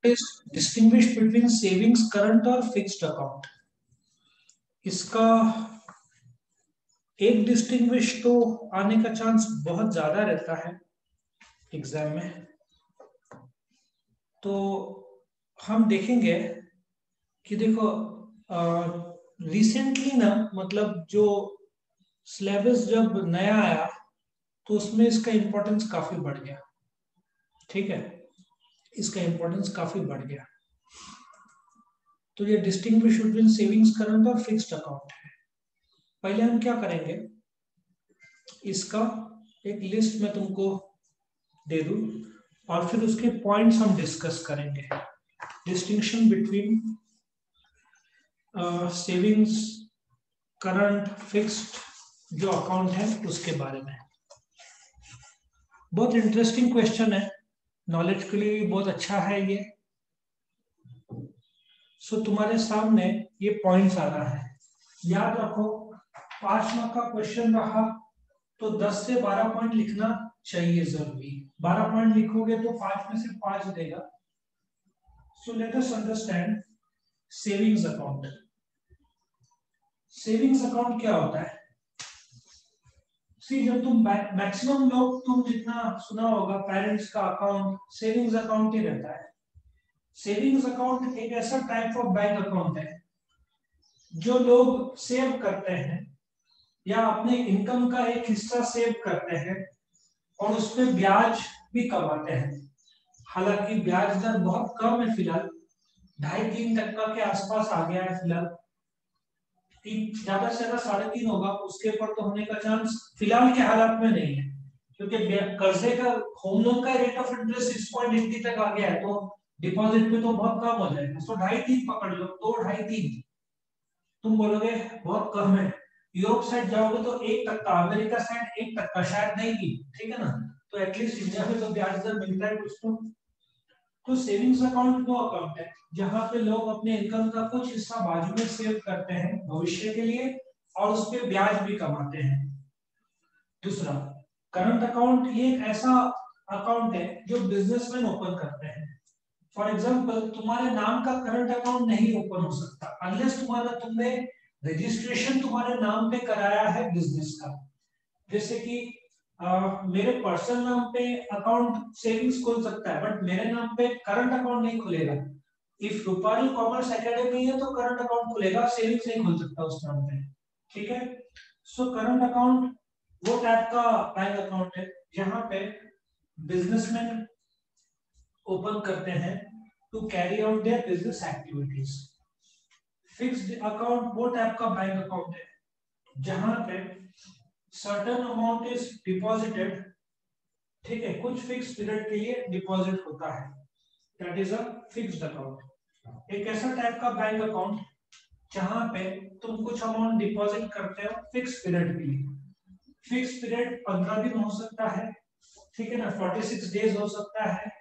Is distinguish between savings current और fixed account. इसका एक डिस्टिंग्विश तो आने का चांस बहुत ज्यादा रहता है एग्जाम में। तो हम देखेंगे कि देखो रिसेंटली ना, मतलब जो सिलेबस जब नया आया तो उसमें इसका इम्पोर्टेंस काफी बढ़ गया। ठीक है, इसका इम्पोर्टेंस काफी बढ़ गया। तो ये डिस्टिंग्विश बिटवीन सेविंग्स करंट और फिक्स्ड अकाउंट है। पहले हम क्या करेंगे, इसका एक लिस्ट में तुमको दे दूं और फिर उसके पॉइंट्स हम डिस्कस करेंगे। Distinction between savings current fixed जो अकाउंट है उसके बारे में। बहुत इंटरेस्टिंग क्वेश्चन है, नॉलेज के लिए बहुत अच्छा है ये। सो तुम्हारे सामने ये पॉइंट्स आ रहा है, याद रखो 5 मार्क का क्वेश्चन रहा तो 10 से 12 पॉइंट लिखना चाहिए जरूरी। 12 पॉइंट लिखोगे तो 5 में से 5 देगा। So let us understand savings account. Savings account क्या होता है? सी, जब तुम मैक्सिमम लोग, तुम जितना सुना होगा पेरेंट्स का अकाउंट सेविंग्स अकाउंट ही रहता है। सेविंग्स अकाउंट एक ऐसा टाइप ऑफ बैंक अकाउंट है जो लोग सेव करते हैं या अपने इनकम का एक हिस्सा सेव करते हैं और उस पर ब्याज भी कमाते हैं। हालांकि ब्याज दर बहुत कम है फिलहाल, 2.5-3% के आसपास आ गया है फिलहाल। ज्यादा से ज्यादा 3.5 होगा, उसके ऊपर तो होने का चांस फिलहाल के हालात में नहीं है, क्योंकि कर्जे का होम लोन का रेट ऑफ इंटरेस्ट 6.80 तक आ गया है, तो डिपॉजिट पे तो बहुत कम हो जाएगा। तो 2.5-3 पकड़ लो, 2-2.5-3। तुम बोलोगे बहुत कम है, यूरोप साइड जाओगे तो 1%, अमेरिका साइड 1% शायद नहीं भी, ठीक है ना। तो एटलीस्ट इंडिया में तो ब्याज दर मिलता है कुछ तो सेविंग्स अकाउंट वो अकाउंट है जहां पे लोग अपने इनकम का कुछ हिस्सा बाजू में सेव करते हैं भविष्य के लिए और उस पर ब्याज भी कमाते हैं। दूसरा, करंट अकाउंट, ये एक ऐसा अकाउंट है जो बिजनेसमैन ओपन करते हैं। फॉर एग्जाम्पल, तुम्हारे नाम का करंट अकाउंट नहीं ओपन हो सकता अनलेस तुमने रजिस्ट्रेशन तुम्हारे नाम पे कराया है बिजनेस का। जैसे कि मेरे पर्सनल नाम पे अकाउंट सेविंग्स खोल सकता है बट मेरे नाम पे करंट अकाउंट नहीं खुलेगा। इफ रूपाली कॉमर्स एकेडमी है तो करंट अकाउंट खुलेगा, सेविंग्स नहीं खुल सकता उस नाम पे। ठीक है, सो करंट अकाउंट वो टाइप का बैंक अकाउंट है जहां पे बिजनेसमैन ओपन करते हैं to carry out their business activities. Fixed account वो टाइप का बैंक अकाउंट है जहां पे सर्टेन अमाउंट इज डिपॉजिटेड, ठीक है, कुछ फिक्स पीरियड के लिए डिपॉजिट होता है, that is a fixed account. एक ऐसा टाइप का बैंक अकाउंट जहां पे तुम कुछ अमाउंट डिपॉजिट करते हो फिक्स पीरियड के लिए। फिक्स पीरियड 15 दिन हो सकता है, ठीक है ना, 46 डेज हो सकता है,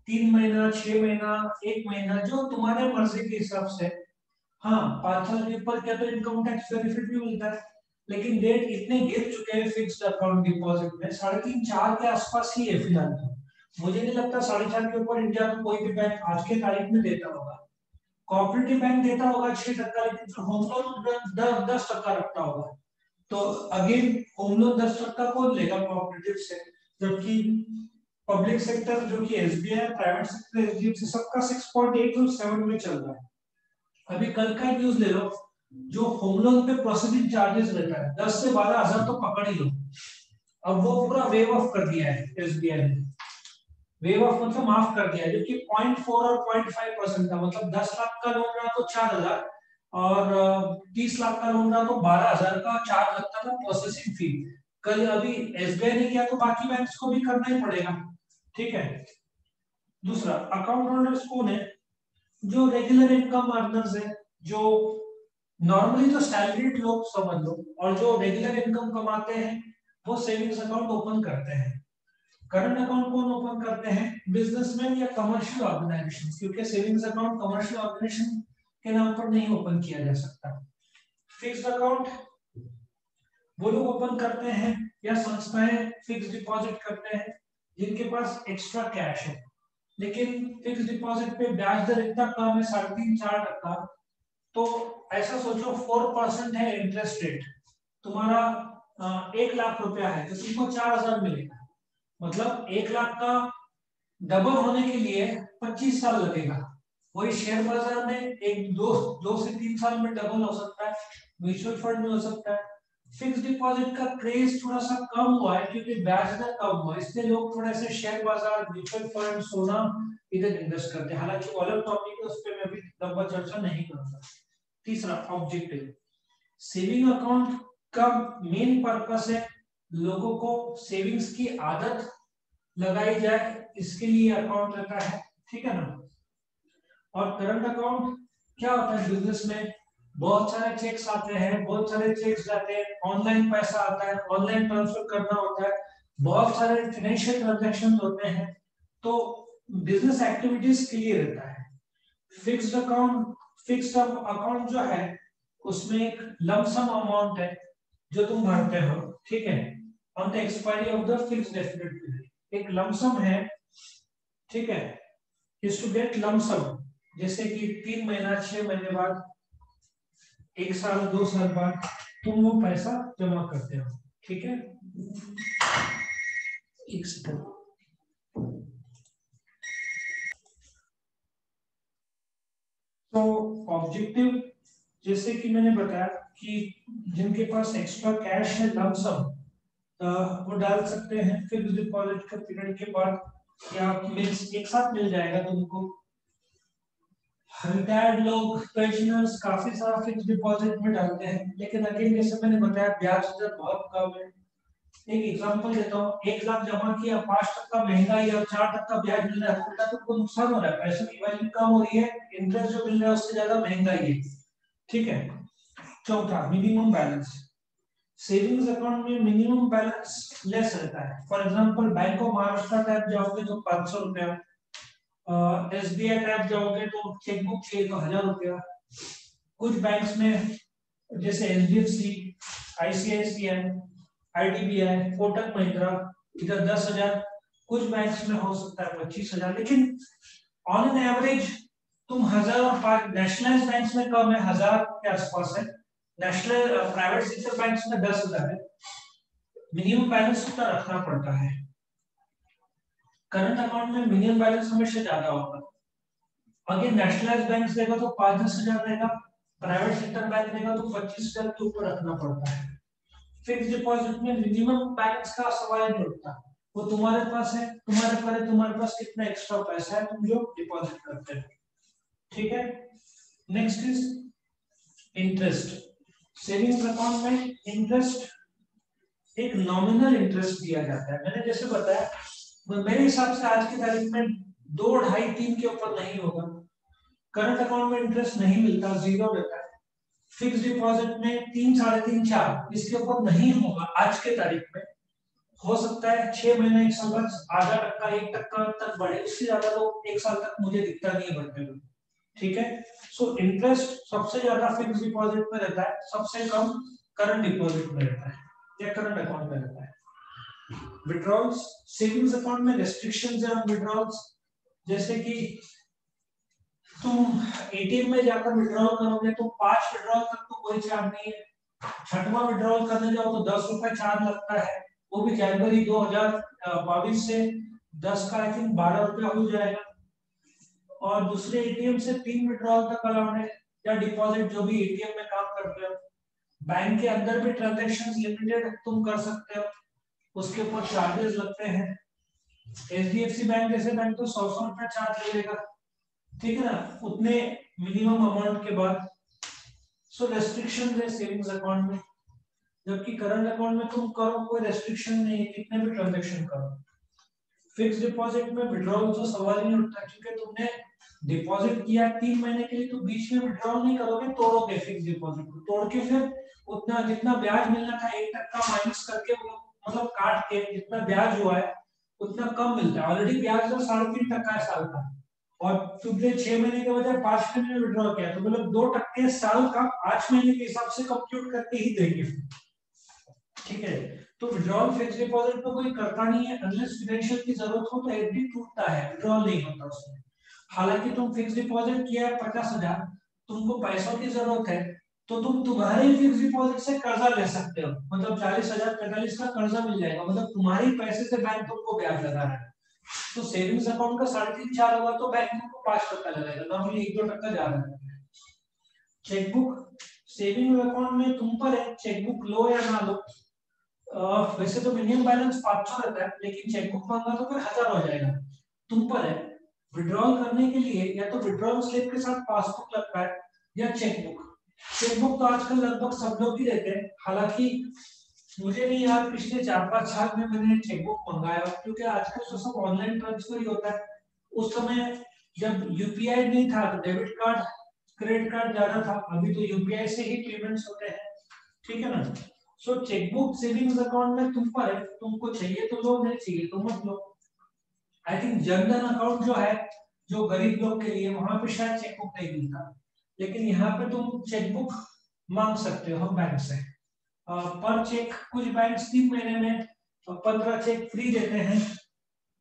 3 महीना, 6 महीना, 1 महीना, जो तुम्हारे मर्जी के हिसाब से। हाँ, 5 साल के ऊपर क्या तो इनकम टैक्स बेनिफिट भी मिलता है, लेकिन रेट इतने गिर चुके हैं फिक्स्ड अकाउंट डिपॉजिट में, 3.5-4 के आसपास ही है फिलहाल। तो मुझे नहीं लगता 4.5 के ऊपर इंडिया में कोई भी बैंक आज के तारीख में देता होगा। कोऑपरेटिव बैंक देता होगा 6%, लेकिन होम लोन 10% रखता होगा। तो अगेन होम लोन 10% कौन लेगा कोऑपरेटिव से, जबकि पब्लिक सेक्टर जो कि एसबीआई, प्राइवेट सेक्टर एचडीएफसी, सबका 6.8 और 7 में चल रहा है। अभी कल का न्यूज ले लो, जो होम लोन पे प्रोसेसिंग चार्जेस लेता है 10 से 12 हजार तो पकड़ ही लो, अब वो पूरा वेव ऑफ कर दिया है एसबीआई ने। वेव ऑफ मतलब माफ कर दिया है, जो कि 0.4 और 0.5% था, मतलब 10 लाख का लोन रहा तो 4,000 और 30 लाख का लोन रहा तो 12,000 का चार्ज लगता था प्रोसेसिंग फी। कल अभी एसबीआई ने किया तो बाकी बैंक्स को भी करना ही पड़ेगा, ठीक है। दूसरा, अकाउंट होल्डर्स कौन है? जो रेगुलर इनकम अर्नर्स है, जो नॉर्मली तो सैलरीड लोग समझ लो, और जो रेगुलर इनकम कमाते हैं वो सेविंग्स अकाउंट ओपन करते हैं। करंट अकाउंट कौन ओपन करते हैं? बिजनेसमैन या कमर्शियल ऑर्गेनाइजेशन, क्योंकि सेविंग्स अकाउंट कमर्शियल ऑर्गेनाइजेशन के नाम पर नहीं ओपन किया जा सकता। फिक्स्ड अकाउंट वो लोग ओपन करते हैं या संस्थाएं फिक्स डिपॉजिट करते हैं जिनके पास एक्स्ट्रा कैश है। लेकिन फिक्स डिपॉजिट पे ब्याज दर इतना कम है, 3.5-4%। तो ऐसा सोचो 4% है इंटरेस्ट रेट, तुम्हारा 1 लाख रुपया है तो तुमको 4,000 मिलेगा। मतलब 1 लाख का डबल होने के लिए 25 साल लगेगा। वही शेयर बाजार में एक दो से 3 साल में डबल हो सकता है, म्यूचुअल फंड में हो सकता है। फिक्स डिपॉजिट का क्रेज थोड़ा सा कम हुआ है क्योंकि ब्याज दर कम हुआ, इसलिए लोग थोड़े से शेयर बाजार, म्यूचुअल फंड, सोना इधर इन्वेस्ट करते हैं। हालांकि वो अलग टॉपिक है, उस पर मैं भी लंबा चर्चा नहीं करूंगा। तीसरा ऑब्जेक्टिव, सेविंग अकाउंट का मेन पर्पस है लोगों को सेविंग्स की आदत लगाई जाए, इसके लिए अकाउंट रहता है, ठीक है ना। और करंट अकाउंट क्या होता है, बिजनेस में बहुत सारे चेक्स आते हैं, बहुत सारे चेक्स जाते हैं, ऑनलाइन पैसा आता है, ऑनलाइन ट्रांसफर करना होता है, बहुत सारे फाइनेंशियल ट्रांजैक्शन होते हैं, तो बिजनेस एक्टिविटीज के लिए रहता है। फिक्स्ड अकाउंट जो है उसमें एक लमसम अमाउंट है जो तुम भरते हो, ठीक है, on the expiry of the fixed definite period, एक लमसम है, ठीक है, इज टू गेट लमसम, जैसे कि 3 महीना, 6 महीने बाद, 1 साल, 2 साल बाद तुम वो पैसा जमा करते हो, ठीक है। एक सेकंड, तो ऑब्जेक्टिव जैसे कि मैंने बताया कि जिनके पास एक्स्ट्रा कैश है लमसम, वो डाल सकते हैं फिक्स डिपॉजिट का पीरियड के बाद, या एक साथ मिल जाएगा तुमको। रिटायर्ड लोग, पेंशनर्स काफी सारा फिक्स डिपॉजिट में डालते हैं, लेकिन अगेन जैसे मैंने बताया ब्याज दर बहुत कम है। एक एग्जांपल देता हूँ, 1 लाख जमा किया, 5% महंगाई और 4% ब्याज मिल रहा है, उल्टा तुमको नुकसान हो रहा है, पैसे की वैल्यू कम हो रही है, इंटरेस्ट जो मिल रहा है उससे ज्यादा महंगाई है, ठीक है। चौथा, मिनिमम बैलेंस। सेविंग्स अकाउंट में मिनिमम बैलेंस लेस रहता है। For example bank of Maharashtra type जाओगे तो 500 रुपया, एसबीआई टाइप जाओगे तो चेकबुक चाहिए तो 1000 रुपया। कुछ बैंक्स में जैसे HDFC, ICICI, IDBI, Kotak Mahindra, इधर 10,000, कुछ बैंक्स में हो सकता है 25,000, लेकिन ऑन एन एवरेज तुम 1000, नेशनलाइज्ड बैंक्स में कम है, 1000 के आसपास है, नेशनल प्राइवेट सेक्टर बैंक्स में 10,000 है। मिनिमम बैलेंस उतना रखना पड़ता है। करंट अकाउंट में मिनिमम बैलेंस हमेशा ज्यादा होगा। अगर नेशनलाइज्ड बैंक देगा तो 5-10 हजार रहेगा, प्राइवेट सेक्टर बैंक देगा तो 25,000 के ऊपर रखना पड़ता है। फिक्स डिपॉजिट में मिनिमम बैलेंस का सवाल नहीं उठता, वो तुम्हारे पास है, तुम्हारे पास कितना एक्स्ट्रा पैसा है तुम जो डिपॉजिट करते हो, ठीक है। Next is interest. Savings account में इंटरेस्ट एक नॉमिनल इंटरेस्ट दिया जाता है। मैंने जैसे बताया, मेरे हिसाब से आज की तारीख में 2, 2.5, 3 के ऊपर नहीं होगा। करंट अकाउंट में इंटरेस्ट नहीं मिलता, जीरो रहता है। फिक्स डिपॉजिट में 3, 3.5, 4 इसके ऊपर नहीं होगा आज के तारीख में। हो सकता है 6 महीने, 1 साल बाद आधा टक्का, 1% तक बढ़े, उससे ज्यादा तो 1 साल तक मुझे दिखता नहीं है बढ़ते हुए, ठीक है। सो इंटरेस्ट सबसे ज्यादा फिक्स डिपॉजिट में रहता है, सबसे कम करंट डिपॉजिट में रहता है या करंट अकाउंट में रहता है। विड्रॉल्स, सेविंग्स अकाउंट में रेस्ट्रिक्शंस है विड्रॉल्स, जैसे कि तुम एटीएम में जाकर विड्रॉल करोगे तो 5 विड्रॉल तक तो कोई चार्ज नहीं है। 6वां विड्रॉल करने जाओ तो 10 रुपए चार्ज लगता है, वो भी जनवरी 2022 से 10 का आई थिंक 12 रुपया हो जाएगा। और दूसरे एटीएम से 3 विड्रॉल तक अलाउड है, या डिपॉजिट जो भी एटीएम में काम करते हो। बैंक के अंदर भी ट्रांजैक्शंस लिमिटेड तुम कर सकते हो, उसके ऊपर चार्जेस लगते हैं। एचडीएफसी बैंक जैसे बैंक तो 100 रुपया चार्ज लेगा, ठीक है ना, उतने मिनिमम अमाउंट के बाद। सो रेस्ट्रिक्शन है सेविंग्स अकाउंट में, जबकि करंट अकाउंट में तुम करो कोई रेस्ट्रिक्शन नहीं है, कितने भी ट्रांजैक्शन करो। फिक्स डिपॉजिट में विड्रॉल तो सवाल ही नहीं उठता, क्योंकि तुमने डिपॉजिट किया 3 महीने के लिए तो बीच में विड्रॉल नहीं करोगे, तोड़ोगे फिक्स डिपॉजिट को, तोड़ के फिर उतना जितना ब्याज मिलना था 1% माइनस करके, मतलब काट के जितना ब्याज हुआ है उतना कम मिलता है। ऑलरेडी ब्याज तो 3.5% है साल का, और तुमने 6 महीने के बजाय 5 महीने में विड्रॉ किया, तो मतलब 2% साल का 8 महीने के हिसाब से कंप्यूट करके ही देंगे। ठीक है। तो विड्रॉल फिक्स डिपॉजिट में कोई करता नहीं है, अनलेस फाइनेंशियल की जरूरत हो तो एफडी टूटता है, विड्रॉल नहीं होता उसमें। हालांकि तुम फिक्स डिपॉजिट किया है 50,000, तुमको पैसों की जरूरत है, तो तुम तुम्हारे फिक्स डिपॉजिट से कर्जा ले सकते हो, मतलब 40,000 45 का कर्जा मिल जाएगा, मतलब तुम्हारे पैसे से बैंक तुमको ब्याज लगा रहा है। तो सेविंग्स अकाउंट का 3.5-4 होगा तो बैंक तुमको 5% लगाएगा, नॉर्मली 1-2% ज्यादा है। चेकबुक सेविंग अकाउंट में तुम पर है, चेकबुक लो या ना लो। वैसे तो मिनिमम बैलेंस 500 रहता है, लेकिन चेकबुक मांगा तो फिर 1000 हो जाएगा, तुम पर है। विड्रॉल करने के लिए या तो विड्रॉल स्लिप के साथ पासबुक लगता है या चेकबुक। चेकबुक तो आजकल लगभग सब लोग ही रहते हैं, हालांकि मुझे नहीं याद पिछले 4-5 साल में मैंने चेकबुक मंगाया, क्योंकि आजकल तो सब ऑनलाइन ट्रांसफर ही होता है। उस समय जब यूपीआई नहीं था तो डेबिट कार्ड क्रेडिट कार्ड ज्यादा था, अभी तो यूपीआई से ही पेमेंट्स होते हैं, ठीक है ना। सो चेकबुक सेविंग्स अकाउंट में तुम पर है, तुमको चाहिए तो लो, नहीं चाहिए तो मत लो। आई थिंक जनधन अकाउंट जो है, जो गरीब लोग के लिए, वहां पे शायद चेकबुक नहीं मिलता, लेकिन यहाँ पे तुम चेकबुक मांग सकते हो बैंक से। पर चेक कुछ बैंक 3 महीने में 15 चेक फ्री देते हैं,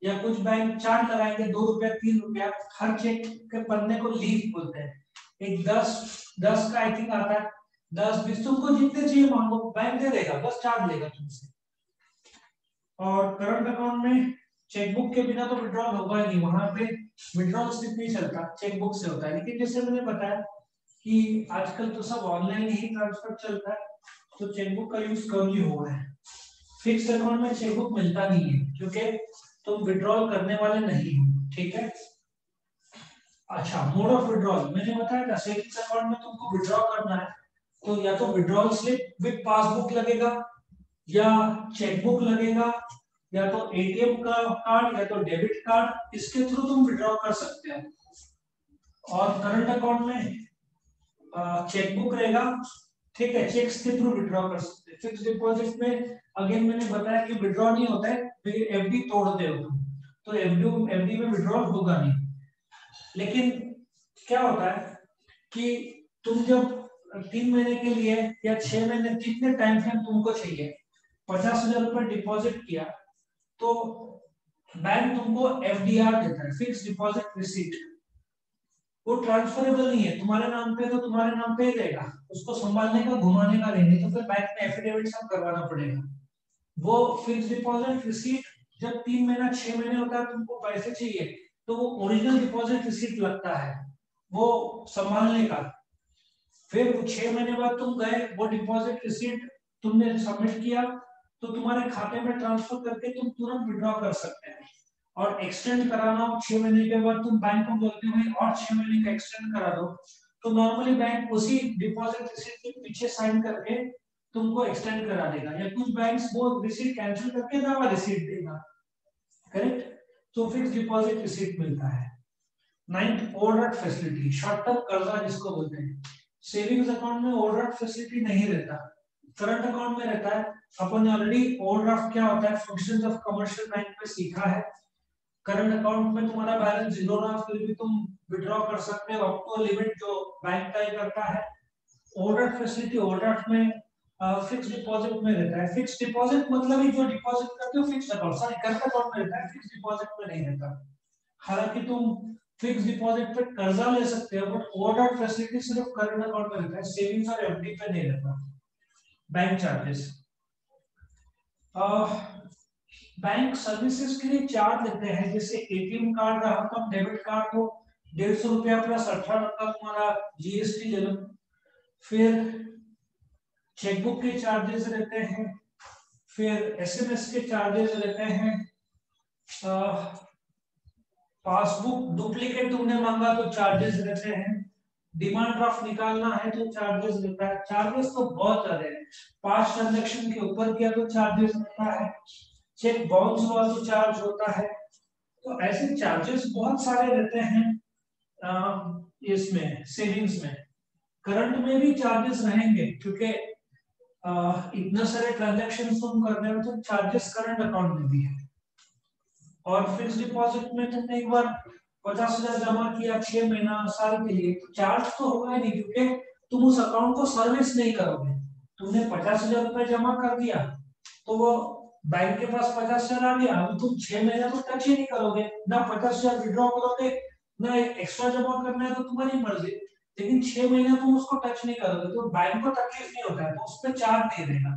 या कुछ बैंक चार्ज लगाएंगे 2 रुपया 3 रुपया, हर चेक के पन्ने को लीफ बोलते हैं। एक 10 का आई थिंक आता है, 10-20 तुमको जितने चाहिए मांगो, बैंक दे देगा, बस चार्ज लेगा तुमसे। और करंट अकाउंट में चेकबुक के बिना तो विड्रॉल होगा ही नहीं, वहां पे विड्रॉल स्लिप नहीं चलता, चेकबुक से होता है। लेकिन जैसे मैंने बताया कि आजकल तो सब ऑनलाइन ही ट्रांसफर चलता है, तो चेकबुक का यूज कम ही हुआ है। फिक्स अकाउंट में चेकबुक मिलता नहीं है, क्योंकि तुम विड्रॉल करने वाले नहीं हो, ठीक है। अच्छा, मोड ऑफ विड्रॉल मैंने बताया था, सेविंग्स अकाउंट में तुमको विड्रॉ करना है तो या तो विड्रॉल स्लिप विद पासबुक लगेगा, या चेकबुक लगेगा, या तो एटीएम का कार्ड या तो डेबिट कार्ड, इसके थ्रू तुम विड्रॉ कर सकते हो। और करंट अकाउंट में चेकबुक रहेगा, ठीक है, चेक्स के थ्रू विड्रॉ कर सकते हैं। फिक्स डिपॉजिट में अगेन मैंने बताया कि विड्रॉ नहीं होता है, एफडी तोड़ते हो तुम, तो एफडी में विड्रॉल होगा नहीं। लेकिन क्या होता है कि तुम जब 3 महीने के लिए या 6 महीने, जितने टाइम फ्रेम तुमको चाहिए, 50,000 रुपए डिपॉजिट किया, तो बैंक तुमको एफडीआर देता है, फिक्स डिपॉजिट रिसीट। वो ट्रांसफरेबल नहीं है, तुम्हारे नाम पे तो तुम्हारे नाम पे ही रहेगा, उसको संभालने का घुमाने का नहीं, तो फिर बैंक में एफिडेविट सब करवाना पड़ेगा। वो फिक्स डिपॉजिट रिसीट जब 3 महीना 6 महीने होता है, तुमको पैसे चाहिए, तो वो ओरिजिनल डिपॉजिट रिसीट लगता है वो संभालने का। फिर 6 महीने बाद तुम गए, वो डिपॉजिट रिसीट तुमने सबमिट किया, तो तुम्हारे खाते में ट्रांसफर करके तुम तुरंत विड्रॉ कर सकते हैं। और एक्सटेंड कराना हो 6 महीने के बाद, तुम बैंक को बोलते हो और 6 महीने का एक्सटेंड करा दो, तो नॉर्मली बैंक उसी डिपॉजिट रिसीट के पीछे साइन करके तुमको एक्सटेंड करा देगा, या कुछ बैंक्स वो रिसीट कैंसिल करके नया रिसीट देगा, करेक्ट। तो फिक्स डिपॉजिट रिसीट मिलता है। 9th overdraft facility, short term कर्जा जिसको बोलते हैं। सेविंग्स अकाउंट में ओवरड्राफ्ट फैसिलिटी नहीं रहता, करंट अकाउंट में रहता है। अपन ने ऑलरेडी ओवरड्राफ्ट क्या होता है, फंक्शंस ऑफ कमर्शियल बैंक में सीखा है। करंट अकाउंट में तुम्हारा बैलेंस जीरो रहा फिर भी तुम विड्रॉ कर सकते हो अप टू लिमिट जो बैंक तय करता है। ओवरड्राफ्ट फैसिलिटी, ओवरड्राफ्ट में फिक्स डिपॉजिट में रहता है। फिक्स डिपॉजिट मतलब ही जो डिपॉजिट करते हो fix account, sorry current account में रहता है, फिक्स डिपॉजिट में नहीं रहता। हालांकि तुम फिक्स डिपॉजिट पे कर्जा ले सकते हो, बट ओवरड्राफ्ट फैसिलिटी सिर्फ करंट अकाउंट में रहता है, सेविंग्स और एफडी पे नहीं रहता। बैंक चार्जेस, बैंक सर्विसेज के लिए चार्ज लेते हैं, जैसे एटीएम कार्ड रहा तो डेबिट कार्ड को 150 रुपया प्लस 18 का तुम्हारा जीएसटी ले लो। फिर चेकबुक के चार्जेस रहते हैं, फिर एसएमएस के चार्जेस रहते हैं, पासबुक डुप्लीकेट तुमने मांगा तो चार्जेस रहते हैं, डिमांड ड्राफ्ट निकालना है तो चार्जेस रहता है। चार्जेस तो बहुत ज्यादा है, 5 ट्रांजैक्शन के ऊपर किया तो चार्जेस रहता है, चेक बाउंस हुआ तो चार्ज होता है। तो ऐसे चार्जेस बहुत सारे रहते हैं इसमें सेविंग्स में। करंट में भी चार्जेस रहेंगे, क्योंकि इतना सारे ट्रांजैक्शन तुम करने में तो चार्जेस करंट अकाउंट में भी है। और फिक्स डिपॉजिट में तुमने एक बार 50,000 जमा किया 6 महीना साल के लिए, तो चार्ज तो होगा ही नहीं, क्योंकि तुम उस अकाउंट को सर्विस नहीं करोगे। तुमने 50,000 रुपए जमा कर दिया, तो वो बैंक के पास 50,000 आ गया, अभी तुम 6 महीना तो टच ही नहीं करोगे, ना 50,000 विड्रॉ करोगे, ना एक्स्ट्रा जमा करना है तो तुम्हारी मर्जी, लेकिन 6 महीना तुम उसको टच नहीं करोगे तो बैंक को तकलीफ नहीं होता है, तो उसमें चार्ज नहीं देगा।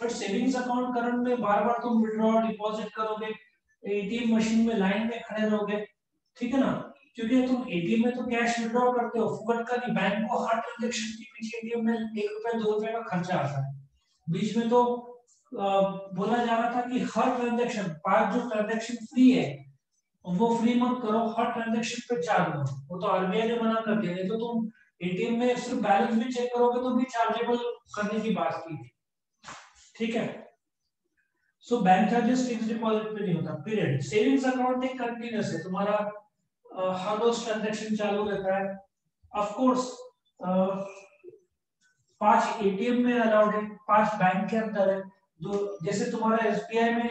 बट सेविंग्स अकाउंट करंट में बार बार तुम विड्रॉ डिपॉजिट करोगे, एटीएम मशीन में लाइन में खड़े रहोगे, ठीक है ना, क्योंकि तुम एटीएम में तो कैश विड्रॉ करते हो फुकट का नहीं, बैंक को हर ट्रांजेक्शन के पीछे एटीएम में 1 रुपए 2 रुपए का खर्चा आता है। बीच में तो बोला जा रहा था कि हर ट्रांजेक्शन 5 जो ट्रांजेक्शन फ्री है वो फ्री मत करो, हर ट्रांजेक्शन पे चार्ज लो, वो तो आरबीआई ने मना कर दिया, नहीं तो तुम एटीएम में सिर्फ बैलेंस भी चेक करोगे तो भी चार्जेबल करने की बात की, ठीक है। So bank charges fix deposit पे नहीं होता, पीरियड। सेविंग्स अकाउंट एक कंटिन्यूस है, तुम्हारा हर रोज ट्रांजेक्शन चालू रहता है। ऑफ कोर्स 5 एटीएम में अलाउड है, 5 बैंक के अंदर है, जो जैसे तुम्हारा एसबीआई में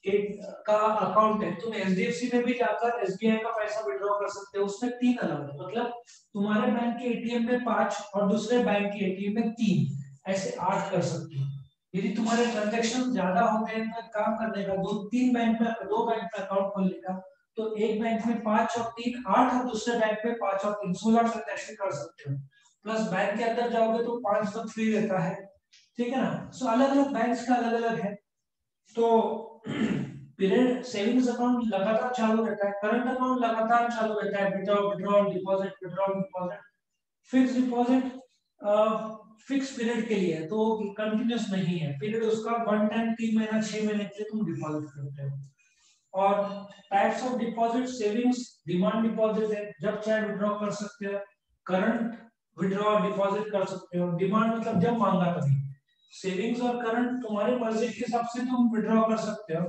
एक का अकाउंट है, तुम एचडीएफसी में भी जाकर एसबीआई का पैसा विड्रॉ कर सकते हो, उसमें 3 अलाउड है, मतलब तुम्हारे बैंक के एटीएम में 5 और दूसरे बैंक के एटीएम में 3, ऐसे 8 कर सकते हो। यदि तुम्हारे ट्रांजेक्शन ज्यादा हो गए तो काम करने का, 2 बैंक में अकाउंट खोलने का, तो एक बैंक में 5 और 3 8 और दूसरे बैंक में 5 और 3 16 ट्रांजेक्शन कर सकते हो। प्लस बैंक के अंदर जाओगे तो 5 तक फ्री रहता है, ठीक है ना। सो अलग अलग बैंक्स का अलग अलग है। तो पीरियड सेविंग्स अकाउंट लगातार चालू रहता है, करंट अकाउंट लगातार चालू रहता है, withdrawal deposit. Fix deposit fix period के लिए है, तो कंटिन्यूस नहीं है पीरियड उसका, 1 टाइम 3 महीना 6 महीने के लिए तुम डिपॉजिट करते हो। और types of deposit, savings demand deposit है, जब चाहे विड्रॉ कर सकते हो, करंट विड्रॉ डिपॉजिट कर सकते हो, डिमांड मतलब जब मांगा तभी, सेविंग्स और करंट तुम्हारे मर्जी के हिसाब से तुम विड्रॉ कर सकते हो,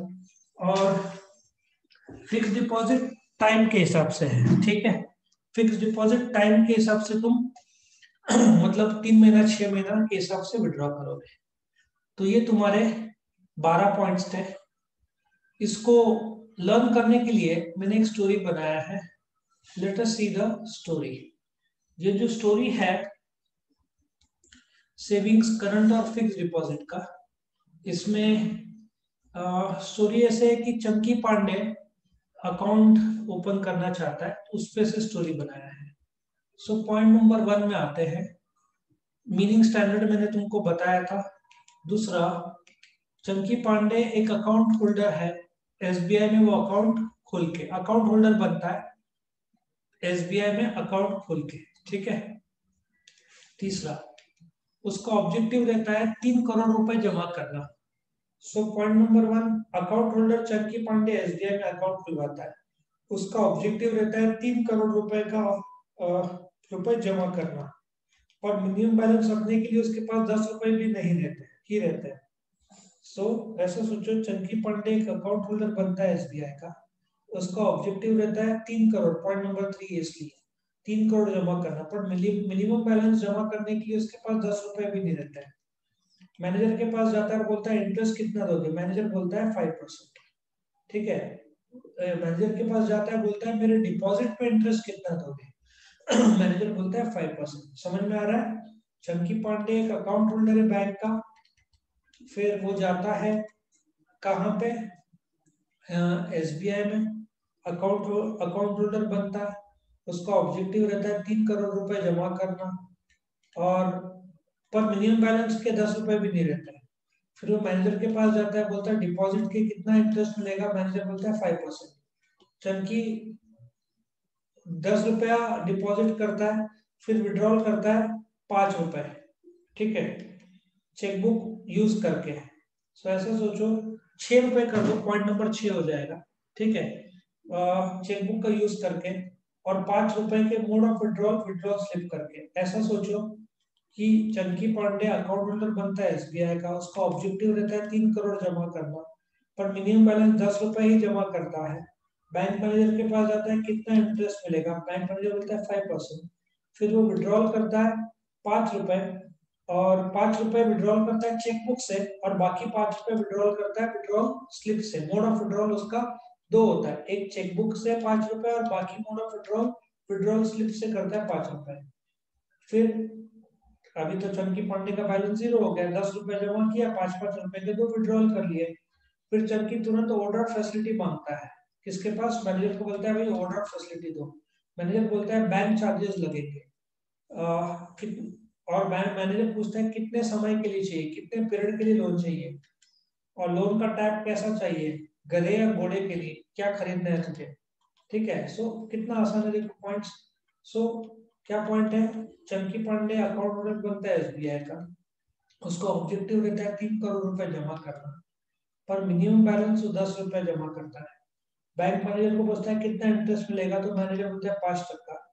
और फिक्स डिपॉजिट टाइम के हिसाब से है, ठीक है। फिक्स डिपॉजिट टाइम के हिसाब से तुम मतलब 3 महीना 6 महीना के हिसाब से विड्रॉ करोगे। तो ये तुम्हारे 12 पॉइंट्स थे। इसको लर्न करने के लिए मैंने एक स्टोरी बनाया है, let us see the story. ये जो स्टोरी है सेविंग्स करंट और फिक्स डिपॉजिट का, इसमें स्टोरी ऐसे है कि चंकी पांडे अकाउंट ओपन करना चाहता है, तो उस पे से स्टोरी बनाया है। सो पॉइंट नंबर 1 में आते हैं, मीनिंग स्टैंडर्ड मैंने तुमको बताया था। दूसरा, चंकी पांडे एक अकाउंट होल्डर है, एसबीआई में वो अकाउंट खोल के अकाउंट होल्डर बनता है एसबीआई में अकाउंट खोल के, ठीक है। तीसरा, उसका ऑब्जेक्टिव रहता है 3 करोड़ रुपए जमा करना। So point number 1, account holder Chunky Panday SBI में अकाउंट खुलवाता है, उसका ऑब्जेक्टिव रहता है 3 करोड़ रुपए का रुपए जमा करना, और मिनिमम बैलेंस रखने के लिए उसके पास 10 रुपए भी नहीं रहते हैं। सो ऐसा सोचो, चंकी पांडे एक अकाउंट होल्डर बनता है एसबीआई का, उसका ऑब्जेक्टिव रहता है 3 करोड़, पॉइंट नंबर 3 इसलिए 3 करोड़ जमा करना, पर मिनिमम बैलेंस जमा करने के लिए उसके पास 10 रुपए भी नहीं रहता है। मैनेजर के पास जाता है और बोलता है इंटरेस्ट कितना दोगे, मैनेजर बोलता है 5%, ठीक है। मैनेजर के पास जाता है, बोलता है मेरे डिपॉजिट पे इंटरेस्ट कितना दोगे, मैनेजर बोलता है 5%। समझ में आ रहा है। चंकी पांडे एक अकाउंट होल्डर है बैंक का, फिर वो जाता है कहाँ पे, एसबीआई में अकाउंट होल्डर बनता है, उसका ऑब्जेक्टिव रहता है 3 करोड़ रुपए जमा करना, और पर मिनिमम बैलेंस के 10 रुपए भी नहीं रहता है। फिर वो मैनेजर के पास जाता है, बोलता है डिपॉजिट के कितना इंटरेस्ट मिलेगा, मैनेजर बोलता है 5%। चंकी 10 रुपया डिपॉजिट करता है, फिर विड्रॉल करता है 5 रुपए, ठीक है, चेकबुक यूज करके। सो ऐसा सोचो 6 रुपए कर दो, पॉइंट नंबर 6 हो जाएगा, ठीक है, चेकबुक का यूज करके, और 5 रुपए के मोड ऑफ विड्रॉल स्लिप करके। ऐसा सोचो कि चंकी पांडे अकाउंट होल्डर बनता है एसबीआई का, उसका ऑब्जेक्टिव रहता है 3 करोड़ जमा करना, पर मिनिमम बैलेंस 10 रुपए ही जमा करता है। बैंक मैनेजर के पास जाता है, कितना इंटरेस्ट मिलेगा, बैंक मैनेजर बोलता है 5%। फिर वो विड्रॉल करता है 5 रुपए, और 5 रुपए विड्रॉल करता है चेकबुक से, और बाकी 5 रुपए विड्रॉल करता है विड्रॉल स्लिप से। मोड ऑफ विड्रॉल उसका दो होता है, एक चेकबुक से 5 रुपए, और बाकी मोड ऑफ विड्रॉल स्लिप से करता है 5 रुपए। फिर अभी तो चंकी पांडे का बैलेंस 0 हो गया, 10 रुपए जमा किया, 5-5 रुपए के 2 विड्रॉल कर लिए। फिर चंकी तुरंत ओवरड्राफ्ट फैसिलिटी मांगता है किसके पास, मैनेजर को बोलता है भाई ओवरड्राफ्ट फैसिलिटी दो। मैनेजर बोलता है बैंक चार्जेस लगेंगे। और बैंक मैनेजर पूछता है कितने समय के लिए चाहिए, कितने पीरियड के लिए लोन चाहिए, और लोन का टाइप कैसा चाहिए, गधे या घोड़े के लिए क्या खरीदना है तुझे। ठीक है, सो कितना आसान है देखो पॉइंट्स। सो क्या पॉइंट है, चंकी पांडे अकाउंट ओनर बनता है एसबीआई का, उसका ऑब्जेक्टिव रहता है 3 करोड़ रुपए जमा करना, पर मिनिमम बैलेंस 10 रुपए जमा करता है। बैंक मैनेजर को पूछता है कितना इंटरेस्ट मिलेगा, तो मैनेजर बोलता है 5%।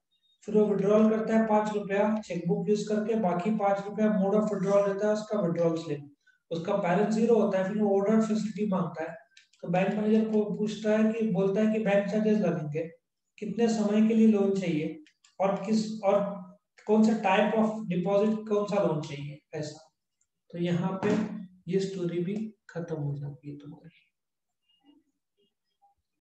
फिर वो विड्रॉल करता है 5 रुपया चेकबुक यूज करके, बाकी 5 रुपया मोड ऑफ विड्रॉल रहता है उसका विड्रॉल स्लिप, उसका बैलेंस 0 होता है। फिर वो ऑर्डर फैसिलिटी मांगता है, तो बैंक मैनेजर को पूछता है कि बोलता है कि बैंक चार्जेस लगेंगे, कितने समय के लिए लोन चाहिए, और किस और कौन सा टाइप ऑफ डिपॉजिट, कौन सा लोन चाहिए, ऐसा। तो यहाँ पे ये स्टोरी भी खत्म हो जाती है तुम्हारी।